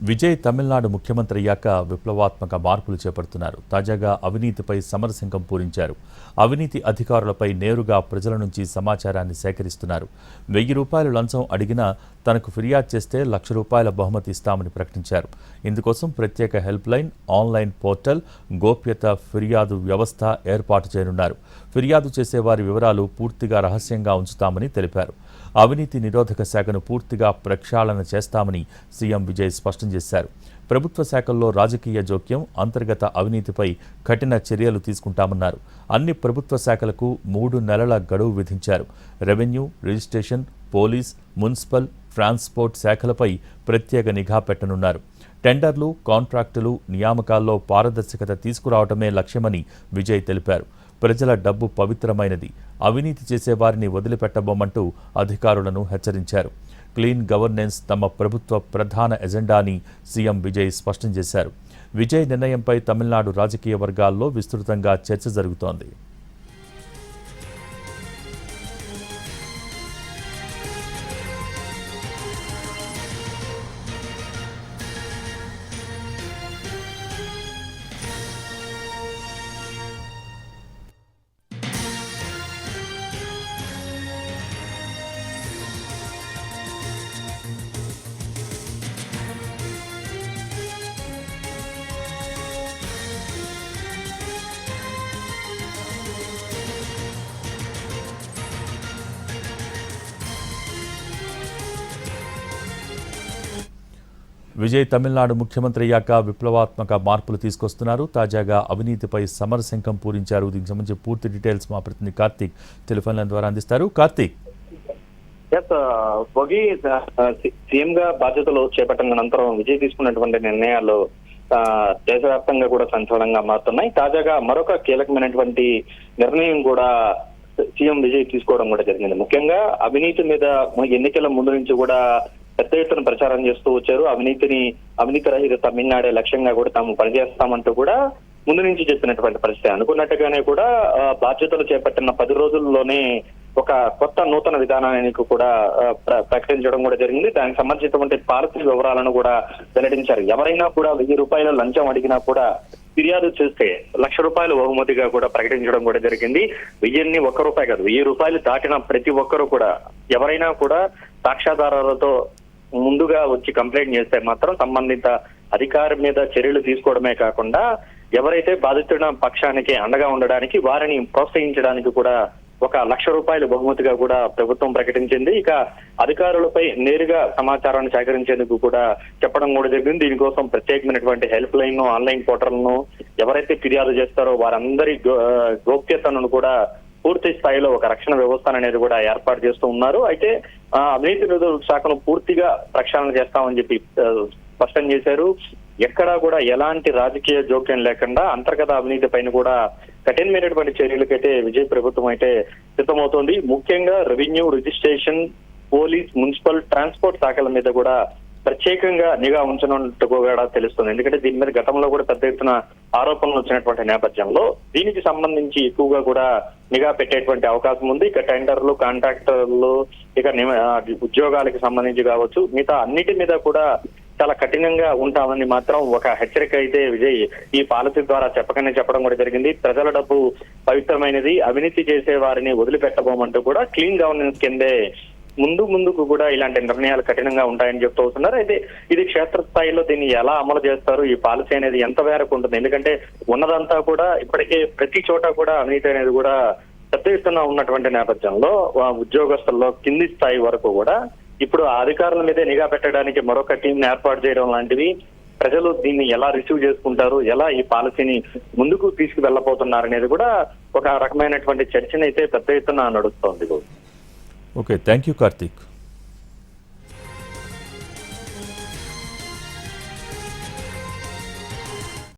విజయ్ తమిళనాడు ముఖ్యమంత్రి అయ్యాక విప్లవాత్మక మార్పులు చేపడుతున్నారు. తాజాగా అవినీతిపై సమరశంఖం పూరించారు. అవినీతి అధికారులపై నేరుగా ప్రజల నుంచి సమాచారాన్ని సేకరిస్తున్నారు. ₹1000 లంచం అడిగినా తనకు ఫిర్యాదు చేస్తే ₹1,00,000 బహుమతి ఇస్తామని ప్రకటించారు. ఇందుకోసం ప్రత్యేక హెల్ప్ లైన్, ఆన్లైన్ పోర్టల్, గోప్యత ఫిర్యాదు వ్యవస్థ ఏర్పాటు చేయనున్నారు. ఫిర్యాదు చేసేవారి వివరాలు పూర్తిగా రహస్యంగా ఉంచుతామని తెలిపారు. అవినీతి నిరోధక శాఖను పూర్తిగా ప్రక్షాళన చేస్తామని సీఎం విజయ్ స్పష్టం చేశారు. ప్రభుత్వ శాఖల్లో రాజకీయ జోక్యం, అంతర్గత అవినీతిపై కఠిన చర్యలు తీసుకుంటామన్నారు. అన్ని ప్రభుత్వ శాఖలకు 3 నెలల గడువు విధించారు. Revenue, registration, police, municipal, transport శాఖలపై ప్రత్యేక నిఘా పెట్టనున్నారు. టెండర్లు, కాంట్రాక్టులు, నియామకాల్లో పారదర్శకత తీసుకురావడమే లక్ష్యమని విజయ్ తెలిపారు. ప్రజల డబ్బు పవిత్రమైనది, అవినీతి చేసేవారిని వదిలిపెట్టబోమంటూ అధికారులను హెచ్చరించారు. క్లీన్ గవర్నెన్స్ తమ ప్రభుత్వ ప్రధాన ఎజెండా అని సీఎం విజయ్ స్పష్టం చేశారు. విజయ్ నిర్ణయంపై తమిళనాడు రాజకీయ వర్గాల్లో విస్తృతంగా చర్చ జరుగుతోంది. విజయ్ తమిళనాడు ముఖ్యమంత్రి అయ్యాక విప్లవాత్మక మార్పులు తీసుకొస్తున్నారు. తాజాగా అవినీతిపై సమరశంఖం పూరించారు. దీనికి సంబంధించి పూర్తి డీటెయిల్స్ మా ప్రతినిధి కార్తీక్ టెలిఫోన్ లైన్ ద్వారా అందిస్తారు. కార్తీక్, సీఎం గా బాధ్యతలు చేపట్టిన అనంతరం విజయ్ తీసుకున్నటువంటి నిర్ణయాలు దేశవ్యాప్తంగా కూడా సంచలనంగా మారుతున్నాయి. తాజాగా మరొక కీలకమైనటువంటి నిర్ణయం కూడా సీఎం విజయ్ తీసుకోవడం కూడా జరిగింది. ముఖ్యంగా అవినీతి మీద ఎన్నికల ముందు నుంచి కూడా పెద్ద ఎత్తున ప్రచారం చేస్తూ వచ్చారు. అవినీతి రహిత తమిళనాడే లక్ష్యంగా కూడా తాము పనిచేస్తామంటూ కూడా ముందు నుంచి చెప్పినటువంటి పరిస్థితి. అనుకున్నట్టుగానే కూడా బాధ్యతలు చేపట్టిన 10 రోజుల్లోనే ఒక కొత్త నూతన విధానానికి కూడా ప్రకటించడం కూడా జరిగింది. దానికి సంబంధించినటువంటి పాలసీ వివరాలను కూడా వెల్లడించారు. ఎవరైనా కూడా ₹1000 లంచం అడిగినా కూడా ఫిర్యాదు చేస్తే ₹1,00,000 బహుమతిగా కూడా ప్రకటించడం కూడా జరిగింది. ₹1000 ₹1 కాదు, ₹1000 దాటిన ప్రతి ఒక్కరూ కూడా ఎవరైనా కూడా సాక్ష్యాధారాలతో ముందుగా వచ్చి కంప్లైంట్ చేస్తే మాత్రం సంబంధిత అధికారి మీద చర్యలు తీసుకోవడమే కాకుండా ఎవరైతే బాధితున్న పక్షానికి అండగా ఉండడానికి వారిని ప్రోత్సహించడానికి కూడా ₹1,00,000 బహుమతిగా కూడా ప్రభుత్వం ప్రకటించింది. ఇక అధికారులపై నేరుగా సమాచారాన్ని సేకరించేందుకు కూడా చెప్పడం కూడా జరిగింది. దీనికోసం ప్రత్యేకమైనటువంటి హెల్ప్ లైన్, ఆన్లైన్ పోర్టల్ను ఎవరైతే ఫిర్యాదు చేస్తారో వారందరి గోప్యతను కూడా పూర్తి స్థాయిలో ఒక రక్షణ వ్యవస్థ అనేది కూడా ఏర్పాటు చేస్తూ ఉన్నారు. అయితే అవినీతి నిరోధక శాఖను పూర్తిగా ప్రక్షాళన చేస్తామని చెప్పి స్పష్టం చేశారు. ఎక్కడా కూడా ఎలాంటి రాజకీయ జోక్యం లేకుండా అంతర్గత అవినీతి పైన కూడా కఠినమైనటువంటి చర్యలకైతే విజయ్ ప్రభుత్వం అయితే సిద్ధమవుతోంది. ముఖ్యంగా revenue, registration, police, municipal, transport శాఖల మీద కూడా ప్రత్యేకంగా నిఘా ఉంచనున్నట్టు కూడా తెలుస్తుంది. ఎందుకంటే దీని మీద గతంలో కూడా పెద్ద ఎత్తున ఆరోపణలు వచ్చినటువంటి నేపథ్యంలో దీనికి సంబంధించి ఎక్కువగా కూడా నిఘా పెట్టేటువంటి అవకాశం ఉంది. ఇక టెండర్లు, కాంట్రాక్టర్లు, ఇక ఉద్యోగాలకు సంబంధించి కావచ్చు, మిగతా అన్నిటి మీద కూడా చాలా కఠినంగా ఉంటామని మాత్రం ఒక హెచ్చరిక అయితే విజయ్ ఈ పాలసీ ద్వారా చెప్పడం కూడా జరిగింది. ప్రజల డబ్బు పవిత్రమైనది, అవినీతి చేసే వారిని వదిలిపెట్టబోమంటూ కూడా క్లీన్ గవర్నెన్స్ కిందే ముందుకు కూడా ఇలాంటి నిర్ణయాలు కఠినంగా ఉంటాయని చెప్తూ వస్తున్నారు. అయితే ఇది క్షేత్రస్థాయిలో దీన్ని ఎలా అమలు చేస్తారు, ఈ పాలసీ అనేది ఎంత మేరకు ఉంటుంది? ఎందుకంటే ఉన్నదంతా కూడా ఇప్పటికే ప్రతి చోట కూడా అవినీతి అనేది కూడా పెద్ద ఎత్తున ఉన్నటువంటి నేపథ్యంలో ఉద్యోగస్తుల్లో కింది స్థాయి వరకు కూడా ఇప్పుడు అధికారుల మీదే నిఘా పెట్టడానికి మరొక టీం ఏర్పాటు చేయడం లాంటివి ప్రజలు దీన్ని ఎలా రిసీవ్ చేసుకుంటారు, ఎలా ఈ పాలసీని ముందుకు తీసుకువెళ్ళబోతున్నారు అనేది కూడా ఒక రకమైనటువంటి చర్చనైతే పెద్ద ఎత్తున నడుస్తోంది. Okay, thank you Karthik.